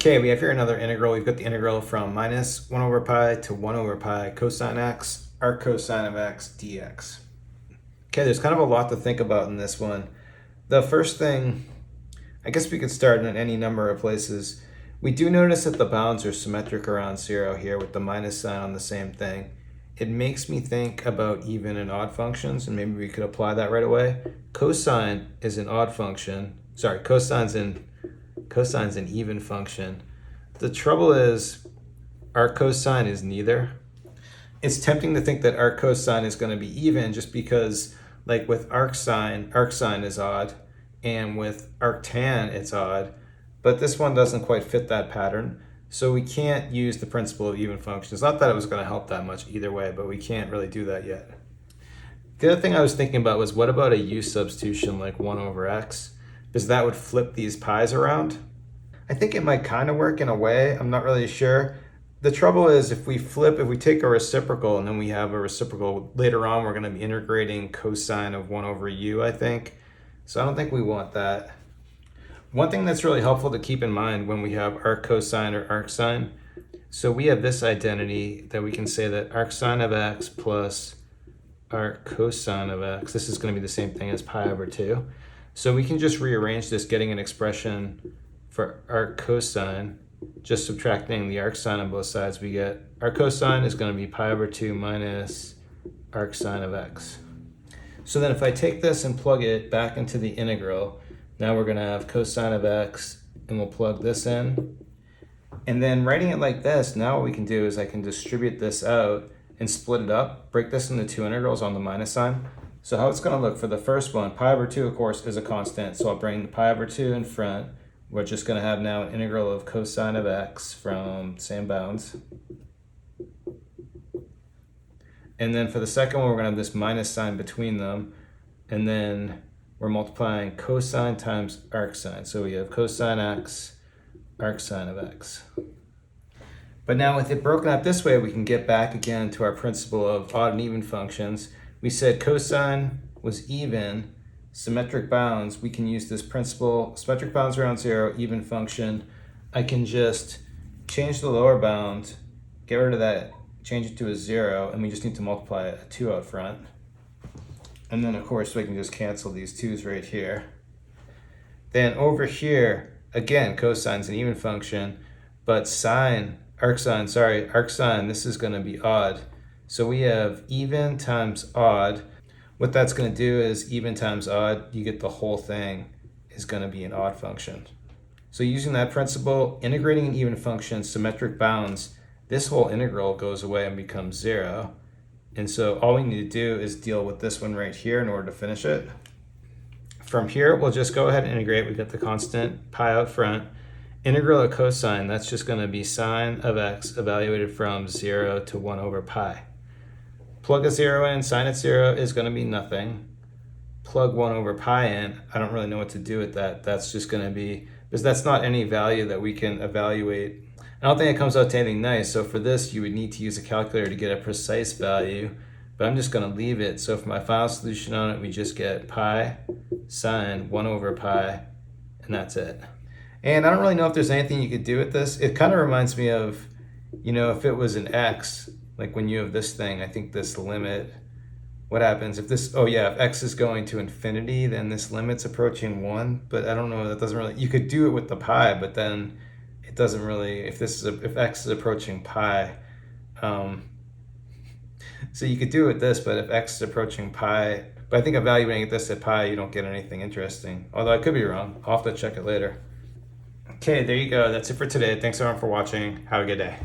Okay, we have here another integral. We've got the integral from minus 1 over pi to 1 over pi cosine x, arc cosine of x dx. Okay, there's kind of a lot to think about in this one. The first thing, I guess we could start in any number of places. We do notice that the bounds are symmetric around 0 here with the minus sign on the same thing. It makes me think about even and odd functions, and maybe we could apply that right away. Cosine is an odd function. Sorry, cosine's an even function. The trouble is arc cosine is neither. It's tempting to think that arc cosine is going to be even just because, like with arc sine is odd, and with arctan it's odd, but this one doesn't quite fit that pattern, so we can't use the principle of even functions. Not that it was going to help that much either way, but we can't really do that yet. The other thing I was thinking about was, what about a u substitution like 1 over x? Because that would flip these pi's around. I think it might kind of work in a way. I'm not really sure. The trouble is if we take a reciprocal and then we have a reciprocal later on, we're going to be integrating cosine of 1 over u, I think. So I don't think we want that. One thing that's really helpful to keep in mind when we have arc cosine or arc sine, so we have this identity that we can say that arc sine of x plus arc cosine of x, this is going to be the same thing as pi over 2. So we can just rearrange this, getting an expression for arc cosine, just subtracting the arc sine on both sides. We get arc cosine is going to be pi over 2 minus arc sine of x. So then if I take this and plug it back into the integral, now we're going to have cosine of x, and we'll plug this in. And then writing it like this, now what we can do is I can distribute this out and split it up, break this into two integrals on the minus sign. So how it's going to look for the first one, pi over 2, of course, is a constant. So I'll bring the pi over 2 in front. We're just going to have now an integral of cosine of x from same bounds. And then for the second one, we're going to have this minus sign between them. And then we're multiplying cosine times arc sine. So we have cosine x, arc sine of x. But now with it broken up this way, we can get back again to our principle of odd and even functions. We said cosine was even, symmetric bounds, we can use this principle, symmetric bounds around 0, even function. I can just change the lower bound, get rid of that, change it to a 0, and we just need to multiply a 2 out front. And then of course we can just cancel these 2's right here. Then over here, again, cosine's an even function, but arc sine, this is going to be odd. So we have even times odd. What that's going to do is even times odd, you get the whole thing is going to be an odd function. So using that principle, integrating an even function, symmetric bounds, this whole integral goes away and becomes 0. And so all we need to do is deal with this one right here in order to finish it. From here, we'll just go ahead and integrate. We got the constant pi out front. Integral of cosine, that's just going to be sine of x evaluated from 0 to 1 over pi. Plug a 0 in, sine at 0 is going to be nothing. Plug 1 over pi in, I don't really know what to do with that. That's just going to be, because that's not any value that we can evaluate. I don't think it comes out to anything nice, so for this you would need to use a calculator to get a precise value, but I'm just going to leave it. So for my final solution on it, we just get pi sine 1 over pi, and that's it. And I don't really know if there's anything you could do with this. It kind of reminds me of, if it was an x, like when you have this thing, I think this limit, what happens if this, if x is going to infinity, then this limit's approaching 1, but I don't know, that doesn't really, you could do it with the pi, but then it doesn't really, if x is approaching pi, so you could do it with this, but if x is approaching pi, but I think evaluating this at pi, you don't get anything interesting. Although I could be wrong, I'll have to check it later. Okay, there you go. That's it for today. Thanks everyone for watching. Have a good day.